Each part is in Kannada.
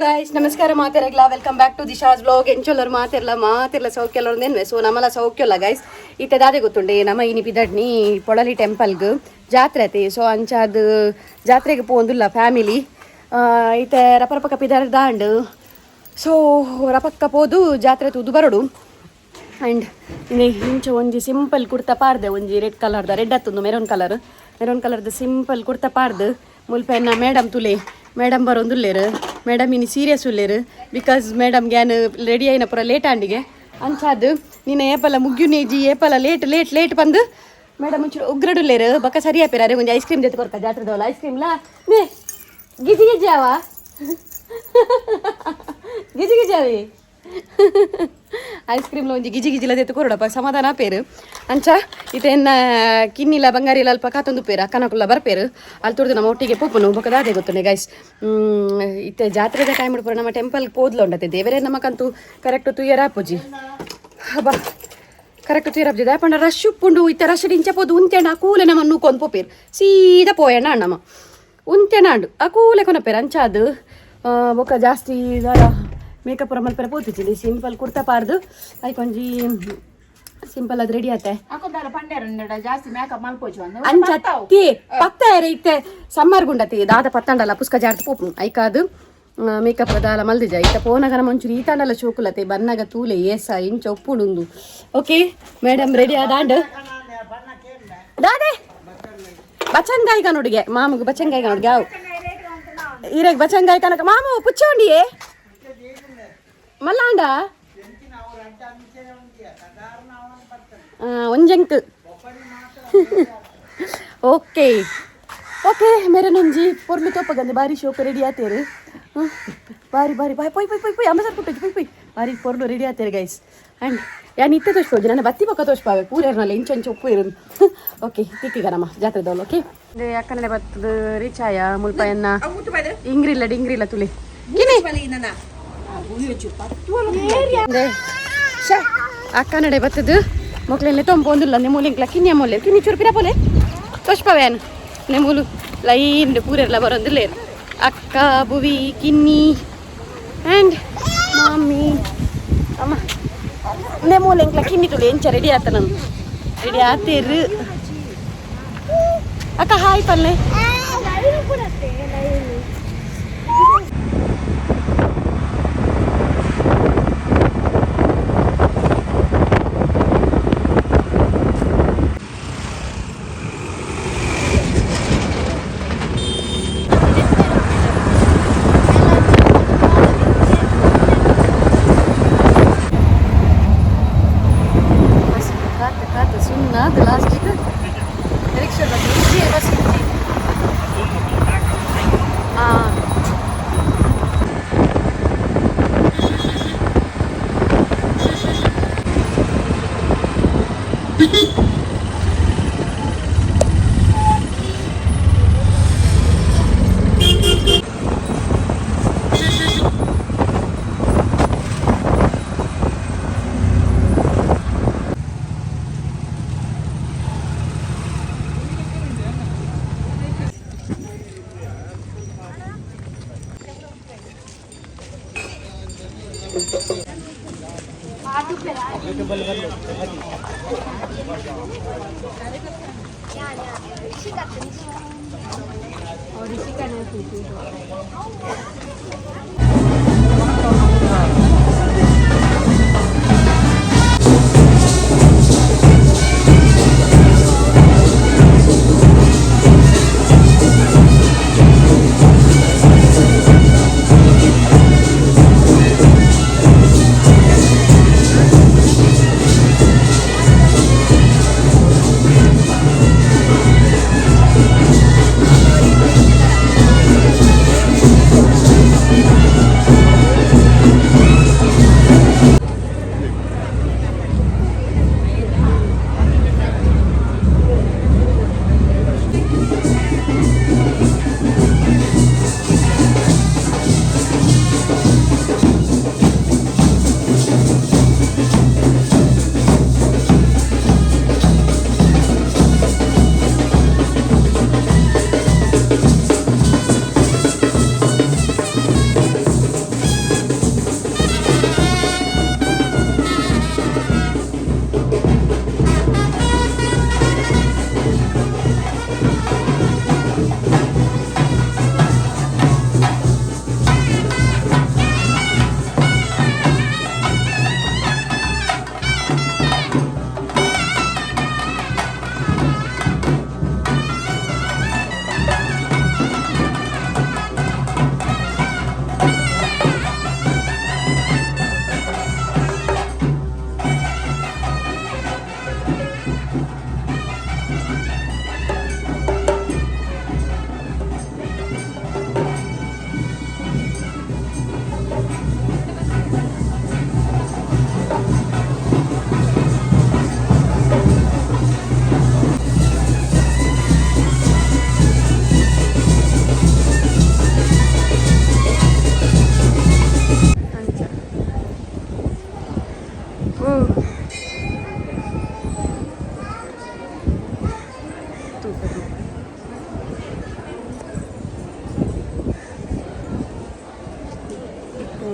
ಗೈಸ್ ನಮಸ್ಕಾರ ಮಾತೆರಗ್ಲ ವೆಲ್ಕಮ್ ಬ್ಯಾಕ್ ಟು ದಿಶಾಸ್ ಬ್ಲಾಗ್ ಎಂಚೊಲ್ಲರು ಮಾತೆರ್ಲ ಸೌಖ್ಯಲ್ಲರು ನೆನ್ವೆ ಸೊ ನಮ್ಮಲ್ಲ ಸೌಖ್ಯಲ್ಲ ಗೈಸ್ ಇತ್ತೆ ದಾದೆ ಗೊತ್ತುಂಡೆ ನಮ್ಮ ಇನಿ ಬಿದಡ್ನಿ ಪೊಳಲಿ ಟೆಂಪಲ್ಗೆ ಜಾತ್ರೆ ಐತಿ ಸೊ ಅಂಚಾದ ಜಾತ್ರೆಗೆ ಪೋಂದುಲ್ಲ ಫ್ಯಾಮಿಲಿ ಇತ್ತೆ ರಪರಪಕ್ಕ ಪಿದರ್ ದಾಂಡ್ ಸೊ ರಪಕ್ಕ ಪೋದು ಜಾತ್ರೆ ತೂದು ಬರೋಡು ಆ್ಯಂಡ್ ಇಂಚ ಒಂಜಿ ಸಿಂಪಲ್ ಕುರ್ತಾ ಪಾರ್ದೆ ಒಂಜಿ ರೆಡ್ ಕಲರ್ದ ರೆಡ್ ಹತ್ತೊಂದು ಮೆರೂನ್ ಕಲರ್ದು simple kurta ಪಾರ್ದು ಮುಲ್ಪೆನ್ನ madam ತುಲೆ madam ಬರೋಂದುಲ್ಲೇರು madam ಇನ್ನು ಸೀರಿಯಸ್ ಉಲ್ಲೇರು ಬಿಕಾಸ್ ಮೇಡಮ್ಗೆ ಏನು ರೆಡಿ ಆಯ್ನ ಪೂರ ಲೇಟ್ ಆಂಡಿಗೆ ಅಂಚಾದು ನೀನು ಏಪಲ್ಲ ಮುಗ್ಯುನೇಜಿ ಏಪಲ್ಲ ಲೇಟ್ ಬಂದು ಮೇಡಮ್ ಒಂಚೂರು ಉಗ್ರಡುಲ್ಲೇರು ಬಕ್ಕ ಸರಿ ಆಪೇರ ಅರೆ ಒಂಜಿ ಐಸ್ ಕ್ರೀಮ್ ಜೊತೆ ಕೊಡ್ಕ ಜಾತ್ರೆದವಲ್ಲ ಐಸ್ ಕ್ರೀಮ್ಲಾ ನೇ ಗಿಜಿ ಅವ ಗಿಜಿ ಅವಿ ಐಸ್ ಕ್ರೀಮ್ಲ ಒಂಜಿ ಗಿಜಿಲ ದೆತ್ತು ಕೊರಡಪ್ಪ ಸಮಾಧಾನ ಪೇರು ಅಂಚ ಇತೆನ್ನ ಕಿನ್ನಿಲ ಬಂಗಾರಿಲ ಅಲ್ಪ ಕಾತೊಂದು ಪೇರು ಅಕ್ಕನಕುಲ್ಲ ಬರ್ಪೇರು ಅಲ್ಲಿ ತುರ್ದು ನಮ್ಮ ಒಟ್ಟಿಗೆ ಪೋಪನು ಬೊಕ್ಕದ ಅದೇ ಗೊತ್ತುಂಡೆ ಗೈಸ್ ಇತ್ತೆ ಜಾತ್ರೆದ ಟೈಮ್ ಪೂರ ನಮ್ಮ ಟೆಂಪಲ್ ಪೋದ್ಲು ಉಂಡತೆ ದೇವರೇ ನಮಕಂತೂ ಕರೆಕ್ಟ್ ತುಯ್ಯರ ಆಪುಜಿ ಹಬ್ಬ ಕರೆಕ್ಟ್ ತುಯ್ಯರ ದಾಪಂಡ ರಶ್ ಉಪ್ಪುಂಡು ಇತ್ತೆ ರಶ್ ಇಂಚ ಪೋದು ಉಂತೆಂಡ ಆ ಕೂಲೆ ನಮ್ಮ ನೂಕೊಂದು ಪೋಪೇರು ಸೀದಾ ಪೋಯಣ್ಣ ಅಣ್ಣಮ್ಮ ಉಂತೆಣ್ಣ ಅಂಡು ಆ ಕೂಲೆ ಕೊನಪೇರು ಅಂಚಾದು ಬೊಕ್ಕ ಜಾಸ್ತಿ ಮೇಕಪ್ ಪೂರ ಮಲ್ಪೆರ ಪೋತಿಚ್ಚಿಲಿ ಸಿಂಪಲ್ ಕುರ್ತಾ ಪಾರ್ದು ಐಕೊಂಜಿ ಸಿಂಪಲ್ ಅದು ರೆಡಿ ಆತೆ ಅಂಚತ್ತಿ ಪತ್ತ ಇತ್ತೆ ಸಮ್ಮರ್ ಗುಂಡತಿ ದಾದ ಪತ್ತಂಡಲ್ಲ ಪುಸ್ಕ ಜಾರ್ತಿ ಪೋಪು ಐಕಾದು ಮೇಕಪ್ ದಾಲ ಮಲ್ದಿಜ ಇತ್ತ ಪೋನಗನ ಮಂಚೂರಿ ಈ ತಾಂಡಲ್ಲ ಶೋಕುಲತೆ ಬನ್ನಗ ತೂಲೆ ಏಸ ಇಂಚ ಉಪ್ಪುಡುಂದು ಓಕೆ ಮೇಡಮ್ ರೆಡಿ ಆದಾಂಡ್ ದಾದೆ ಬಚಂಗಾಯಿಗ ನೋಡಿಗೆ ಮಾಮಗ ಬಚಂಗಾಯಿಗ ನೋಡಿಗೆ ಅವು ಈರೆಗ್ ಬಚಂಗಾಯಿ ಕನಕ ಮಾಮು ಪುಚ್ಚೋಂಡಿಯೇ ಮಲ್ಲಾಂಡ ಒಂಜಂಕ್ ಓಕೆ ಮೇರನೊಂಜಿ ಪೊರ್ಲು ತೋಪಗಂದೆ ಬಾರಿ ಶೋಕ ರೆಡಿ ಆತೇರು ಬಾರಿ ಪೊಯ್ ಅಮ್ಮಸರ್ ಕುಟ್ಟೋಜಿ ಪೊಯ್ ಬಾರಿ ಪೊರ್ಲು ರೆಡಿ ಆತೇರು ಗೈಸ್ ಆ್ಯಂಡ್ ಯಾನ್ ಇತ್ತೆ ತೋಚ್ಪೋಜಿ ನನ್ನ ಬತ್ತಿ ಪಕ್ಕ ತೋಚ್ಪಾವೆ ಪೂರೇರ್ನಲ್ಲ ಇಂಚಂಚು ಉಪ್ಪು ಇರು ಓಕೆ ತಿಕ್ಕಿಗರಮ್ಮ ಜಾತ್ರೆದವಳು ಓಕೆ ಅಕ್ಕನೇ ಬತ್ತದು ರೀಚಾಯ ಮುಲ್ಪಾಯನ್ನ ಇಂಗ್ರಿಲ್ಲ ತುಳಿ ಅಕ್ಕ ನಡೆ ಬತ್ತದು ಮೊಕ್ಲೆಲ್ಲ ತೊಂಬೊಂದಿಲ್ಲ ನೆಮೂಲಿಂಕ್ಲ ಕಿನ್ಯ ಮೊಲ್ಲೆ ಕಿನ್ನಿ ಚೂರು ಪಿರಪೋಲೆ ತೋಚ್ಪವೇನು ನೆಮೂಲು ಲೈನ್ ಪೂರೆಲ್ಲ ಬರೋದಿಲ್ಲೇರು ಅಕ್ಕ ಬುವಿ ಕಿನ್ನಿ ಆ್ಯಂಡ್ ಮಮ್ಮಿ ಅಮ್ಮ ನೆಮೂಲಿಂಕ್ಲ ಕಿನ್ನಿ ತುಳಿ ಎಂಚ ರೆಡಿ ಆತ ನಾನು ರೆಡಿ ಆತೇರು ಅಕ್ಕ ಹಾಯ್ ಪಲ್ಲೆ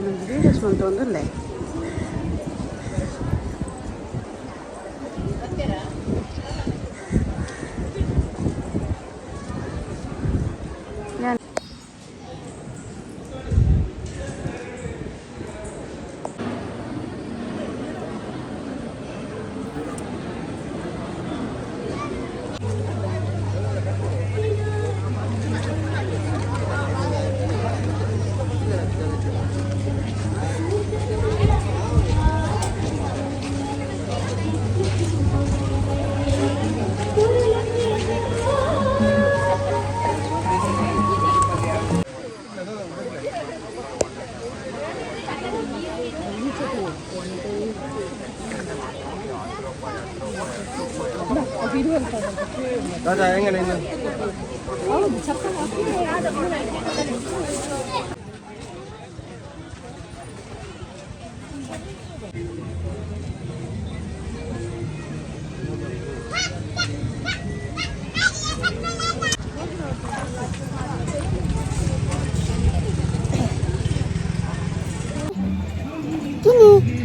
ವೀಡಿಯೋಸ್ ಉಂಟು ಒಂದೊಂದೇ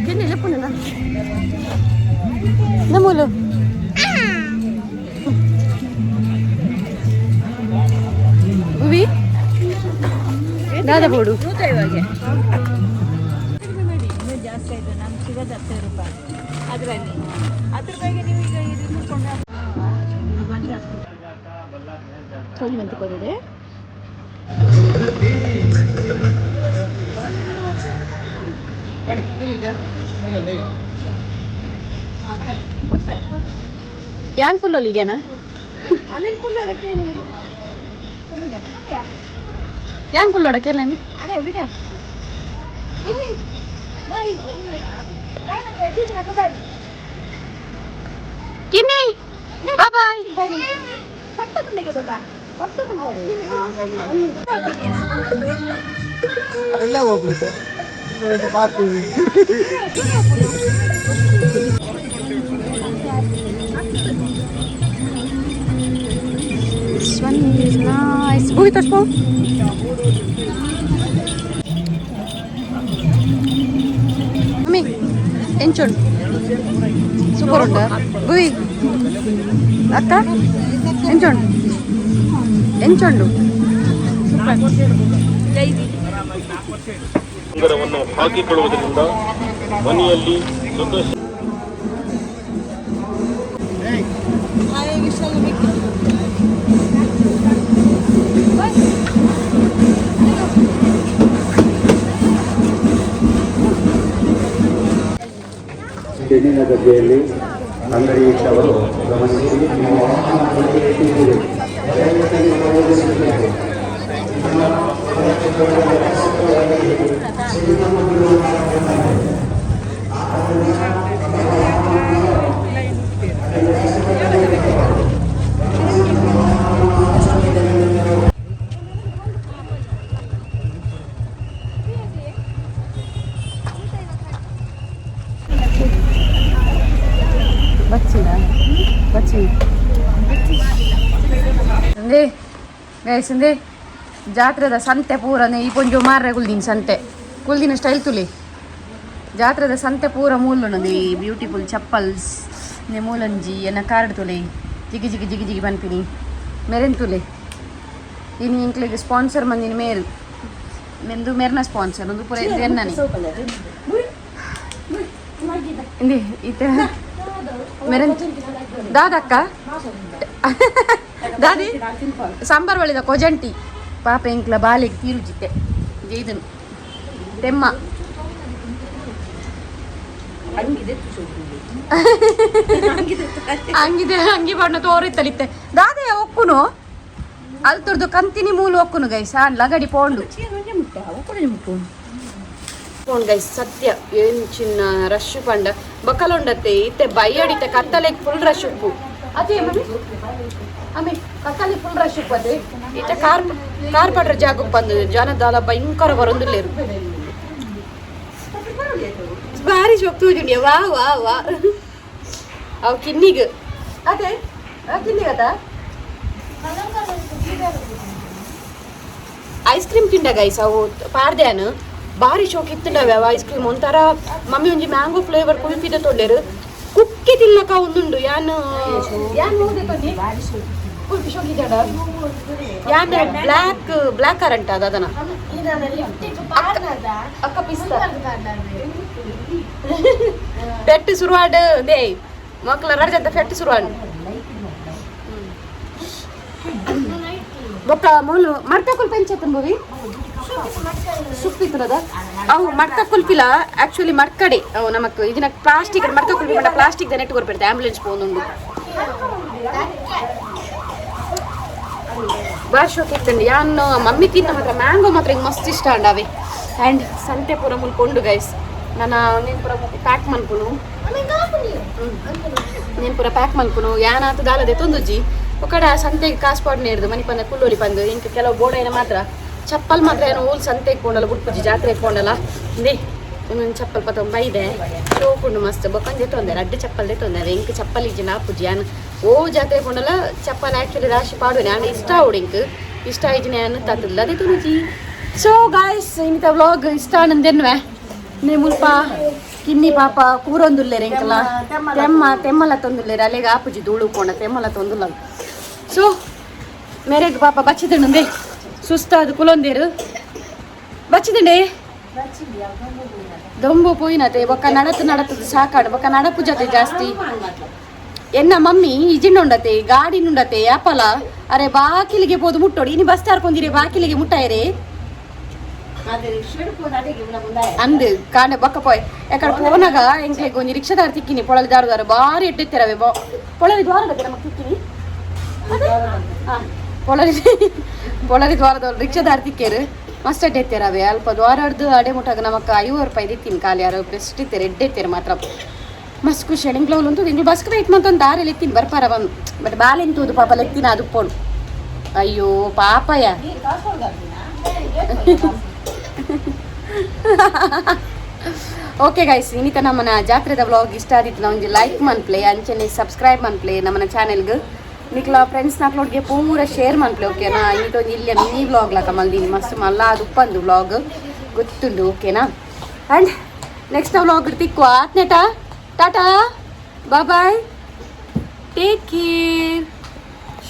Gini lepon na. Namulo. Ubi? Dada bodu. ಇವಾಗ ಜಾಸ್ತಿ ಆಯ್ತು ನಮ್ಗೆ ಸಿಗೋದು 10 ರೂಪಾಯಿ ಅದರಲ್ಲಿ 10 ರೂಪಾಯಿಗೆ ನೀವು ಈಗ ಇದು ತಿಳ್ಕೊಂಡು sooji ಬಂತುಕೋದಿದೆ Yang Polali gana? Yang Polali kaya lami? Ada video. Ini. Baik. Kini. Bye bye. Pakta tunde ke doba. Pakta tunde. ಎಲ್ಲ ಹೋಗ್ಬಿಡುತ್ತೆ ಮಾಡ್ತೀವಿ This one is nice. Uy, touch po. Mami, enchon. Super unda. Uy. Akka? Enchon. Enchondu. ಉಂಗುರವನ್ನು ಹಾಕಿಕೊಳ್ಳುವುದರಿಂದ ಮನೆಯಲ್ಲಿ ಸಂತೋಷ. ತೆನ್ನಿನ ಗದ್ದೆಯಲ್ಲಿ ಅಂಗಡಿ ಇಟ್ಟವರು ಗಮನಿಸಿ ನೀವು ಗೈಸಂದೆ ಜಾತ್ರೆದ ಸಂತೆ ಪೂರನೆ ಈ ಪೊಂಜು ಮಾರ್ರೆ ಕುಲ್ದಿನ ಸಂತೆ ಕುಲ್ದಿನ ಸ್ಟೈಲ್ ತುಲಿ ಜಾತ್ರೆದ ಸಂತೆ ಪೂರ ಮೂಲುನದಿ ಬ್ಯೂಟಿಫುಲ್ ಚಪ್ಪಲ್ಸ್ ನೆ ಮೂಲಂಜಿ ಎನ್ನ ಕಾರ್ಡ್ ತುಲೆ ಜಿಗಿ ಜಿಗಿ ಜಿಗಿ ಜಿಗಿ ಬನ್ಪಿನಿ ಮೆರೆನ್ ತುಲೆ ಇನ್ನು ಇಂಕ್ಲಿಗೆ ಸ್ಪಾನ್ಸರ್ ಮಂದಿನ ಮೇಲ್ ಮೆಂದು ಮೆರ್ನ ಸ್ಪಾನ್ಸರ್ ಒಂದು ಪೂರ ಇದು ಎನ್ನನೆ ಇಂದಿ ಈತ ಮೆರೆನ್ ದಾದಕ್ಕ ದಾದಿ ಸಾಂಬಾರ್ ಒಳ್ಳಿದ ಕೊಜಂಟಿ ಪಾಪ ಇಂಕ್ಲ ಬಾಲಿಗೆ ತೀರುಜಿತ್ತೆ ಜೈದನು ತೆಮ್ಮ ಹಂಗಿದೆ ಹಂಗಿ ಬಣ್ಣ ತೋರಿತ್ತಲಿತ್ತೆ ದಾದೆ ಒಕ್ಕುನು ಅಲ್ತುರ್ದು ಕಂತಿನಿ ಮೂಲು ಒಕ್ಕುನು ಗೈಸ್ ಲಗಡಿ ಪೋಂಡು ಗೈಸ್ ಸತ್ಯ ಏನ್ ಚಿನ್ನ ರಶ್ ಪಂಡ ಬಕಲೊಂಡತ್ತೆ ಇತ್ತೆ ಬೈಯಡಿತ್ತೆ ಕತ್ತಲೆಗೆ ಫುಲ್ ರಶ್ ಉಪ್ಪು ಅದೇ ಆಮೆ ಕತ್ತಲೆ ಫುಲ್ ರಶ್ ಉಪ್ಪದೆ ಇತ್ತೆ ಕಾರ್ ಪಡ್ರ ಜಾಗಕ್ಕೆ ಬಂದು ಜನದಾಲ ಭಯಂಕರ ಬರೊಂದಿಲ್ಲೇರು ಭಾರಿ ಶೋಕ್ತೂಜುಂಡಿಯ ವಾ ವಾ ವಾ ಅವು ಕಿನ್ನಿಗೆ ಅದೇ ಕಿನ್ನಿಗದ ಐಸ್ ಕ್ರೀಮ್ ತಿಂಡ ಗೈಸ್ ಅವು ಪಾರ್ದ್ಯಾನು ಭಾರಿ ಶೋಕ್ ಇತ್ತುಂಡವೆ ಅವ ಐಸ್ ಕ್ರೀಮ್ ಒಂಥರ ಮಮ್ಮಿ ಒಂಜಿ ಮ್ಯಾಂಗೋ ಫ್ಲೇವರ್ ಕುಲ್ಫಿದ ತೊಂಡೆರು ಕುಕ್ಕಿ ತಿನ್ನಕ ಒಂದುಂಡು ಯಾನ್ ಹೋದೆ ತೊಂದಿ ಕುಲ್ಫಿ ಶೋಕ್ ಇದ್ದಾಡ ಯಾನ್ ಬ್ಲ್ಯಾಕ್ ಕರೆಂಟ್ ಅದನ ಅಕ್ಕ ಪಿಸ್ತಾ ಪೆಟ್ಟು ಶುರುವಾಡ್ ದೇ ಮಕ್ಕಳ ರಡ್ಜಂತ ಪೆಟ್ಟು ಶುರುವಾಡ್ ಬೊಕ್ಕ ಮೂಲು ಮಡ್ಕ ಕುಲ್ಪಿ ಎಂಚತ್ತ ಮೂವಿ ಸುಪ್ಪಿತ್ತದ ಅವು ಮಡ್ಕ ಕುಲ್ಪಿಲ ಆಕ್ಚುಲಿ ಮಡ್ಕಡೆ ಅವು ನಮಕ್ ಇದನ್ನ ಪ್ಲಾಸ್ಟಿಕ್ ಮಡ್ಕ ಕುಲ್ಪಿ ಮಟ್ಟ ಪ್ಲಾಸ್ಟಿಕ್ ದ ನೆಟ್ ಕೊರ್ಪೆಡ್ತೆ ಆಂಬುಲೆನ್ಸ್ ಪೋನುಂಡು ಭಾಳ ಶೋಕ್ ಇತ್ತಂడి ಯಾನ್ ಮಮ್ಮಿ ತಿನ್ನ ಮಾತ್ರ ಮ್ಯಾಂಗೋ ಮಾತ್ರ ಹಿಂಗೆ ಮಸ್ತ್ ಇಷ್ಟ ಅಂಡಾವೆ ಆ್ಯಂಡ್ ಸಂತೆ ಪೂರ ಮುಲ್ಕೊಂಡು ಗೈಸ್ ನಾನು నేను ಪೂರ ಪ್ಯಾಕ್ ಮನ್ಪುನು నేను ಪೂರ ಪ್ಯಾಕ್ ಮನ್ಪುನು ಯಾನಾತು ದಾಲದೆ ತೊಂದುಜ್ಜಿ ಒಕ್ಕಡ ಸಂತೆಗೆ ಕಾಸು ಪಾಡ್ನೆ ಹಿಡ್ದು ಮನೆ ಪಂದ ಕುಲ್ಲೂರಿ ಪಂದು ಇಂಕ ಕೆಲವು ಬೋಡೈನ ಮಾತ್ರ ಚಪ್ಪಲ್ ಮಾತ್ರ ಏನೋ ಓಲ್ ಸಂತೆ ಇಟ್ಕೊಂಡಲ್ಲ ಬುಟ್ಪುಜಿ ಜಾತ್ರೆ ಇಟ್ಕೊಂಡಲ್ಲ ದೇ ಒಂದೊಂದು ಚಪ್ಪಲ್ ಪತ್ತ ಬೈದೆ ಶೋಕುಂಡು ಮಸ್ತ್ ಬೊಕ್ಕಂದು ತೊಂದರೆ ಅಡ್ಡ ಚಪ್ಪಲ್ದೇ ತೊಂದರೆ ಇಂಕ ಚಪ್ಪಲ್ ಇಜ್ಜಿ ನಾಪುಜಿ ಯಾನು ಓ ಜಾತ್ರೆ ಇಟ್ಕೊಂಡಲ್ಲ ಚಪ್ಪಲ್ ಆ್ಯಕ್ಚುಲಿ ರಾಶಿ ಪಾಡುವೆ ನಾನು ಇಷ್ಟ ಅವಡಿಂಕ್ ಇಷ್ಟ ಇಜ್ಜಿನ ಅನ್ನು ತತ್ತಲ್ಲ ಅದೇ ತುನುಜಿ ಸೊ ಗಾಯ್ಸ್ ಇಂಥ ವ್ಲಾಗ್ ಇಷ್ಟ ನಂದೆನ್ವೆ ನೇ ಮುಲ್ಪ ಕಿನ್ನಿ ಪಾಪ ಕೂರೊಂದುಲ್ಲೇರು ಇಂಕಲ್ಲ ತೆಮ್ಮಲ ತೊಂದುಲ್ಲೇರು ಅಲ್ಲಿಗೆ ಆಪುಜಿ ಧೂಳು ಕೋಣ ತೆಮ್ಮಲ ತೊಂದುಲ್ಲ ಸೊ ಮೇರೆಗ್ ಪಾಪ ಬಚ್ಚಿದಂಡೆ ಸುಸ್ತಾದ ಕುಲೊಂದೇರು ಬಚ್ಚಿದಂಡೆ ದೊಂಬು ಪೋಯಿನತೆ ಬೊಕ್ಕ ನಡತದು ಸಾಕಾಡು ಬೊಕ್ಕ ನಡಪು ಜೊತೆ ಜಾಸ್ತಿ ಎನ್ನ ಮಮ್ಮಿ ಇಜಿಂಡುಂಡತೆ ಗಾಡಿ ನುಂಡತೆ ಆಪಲ ಅರೆ ಬಾಕಿಲಿಗೆ ಪೋದು ಮುಟ್ಟೋಡಿ ಇನಿ ಬಸ್ ತಾರ್ಕೊಂದಿರಿ ಬಾಕಿಲಿಗೆ ಮುಟ್ಟಾಯರೆ ಅಂದು ಕಾಣೆ ಬೊಕ್ಕ ಪೋಯ್ ಯಾಕಡೆ ಪೋನಾಗ ಎಂಕ್ಲೆ ಒಂಜಿ ರಿಕ್ಷಾದಾರ ತಿಕ್ಕಿನಿ ಪೊಳಲಿ ದಾರದಾರ ಬಾರಿ ಎಡ್ಡೆತ್ತಿರವೆ ಪೊಳಲಿ ದ್ವಾರದ ನಮಗೆ ತಿಕ್ಕಿನಿ ಪೊಳಲಿ ದ್ವಾರದವ್ರು ರಿಕ್ಷಾದಾರ ತಿಕ್ಕೇರು ಮಸ್ತ್ ಎಡ್ಡೆತ್ತಿರವೆ ಅಲ್ಪ ದ್ವಾರದ್ದು ಅಡೆ ಮುಟ್ಟಾಗ ನಮಕ್ 50 ರೂಪಾಯಿ ದಿತ್ತೀನಿ ಖಾಲಿ ಯಾರು ಬೆಸ್ಟ್ ಇತ್ತೇರು ಎಡ್ಡೆತ್ತೇರು ಮಾತ್ರ ಮಸ್ತ್ ಖುಷಿ ಎಂಗ್ಲವ್ಲು ಅಂತೂ ಎಂಗ್ಲು ಬಸ್ಗೆ ವೆಯ್ಟ್ ಮಾಡ್ಕೊಂಡು ದಾರಲ್ಲಿ ಎತ್ತೀನಿ ಬರ್ಪಾರ ಬಂದು ಬಟ್ ಬಾಲೆಂತೂದು ಪಾಪ ಲೆತ್ತಿನ ಅದು ಪೋಣು ಅಯ್ಯೋ ಪಾಪಯ್ಯ ಓಕೆ ಗೈಸ್ ಇನ್ನಿತ ನಮ್ಮನ ಜಾತ್ರೆದ ವ್ಲಾಗ್ ಇಷ್ಟ ಆದಿತ್ತು ನಾವು ಲೈಕ್ ಮನ್ಪ್ಲೆ ಅಂಚನೆ ಸಬ್ಸ್ಕ್ರೈಬ್ ಮನ್ಪ್ಲೆ ನಮ್ಮನ ಚಾನೆಲ್ಗೆ ನಿಕ್ಲ ಫ್ರೆಂಡ್ಸ್ ನಾಕ್ಲೋಡ್ಗೆ ಪೂರ ಶೇರ್ ಮನ್ಪ್ಲೆ ಓಕೆನಾ ಇನ್ನಿತೊಂದು ಇಲ್ಲಿ ಮಿನಿ ವ್ಲಾಗ್ ಲಾಕ ಮಲ್ದೀನಿ ಮಸ್ತ್ ಮಲ್ಲ ಅದು ಉಪ್ಪಂದು ವ್ಲಾಗ್ ಗೊತ್ತುಂಡು ಓಕೆನಾ ಆ್ಯಂಡ್ ನೆಕ್ಸ್ಟ್ ವ್ಲಾಗ್ ತಿಕ್ಕುವ ಆತ್ನೇಟಾ ಟಾಟಾ ಬಾಯ್ ಟೇಕ್ ಕೇರ್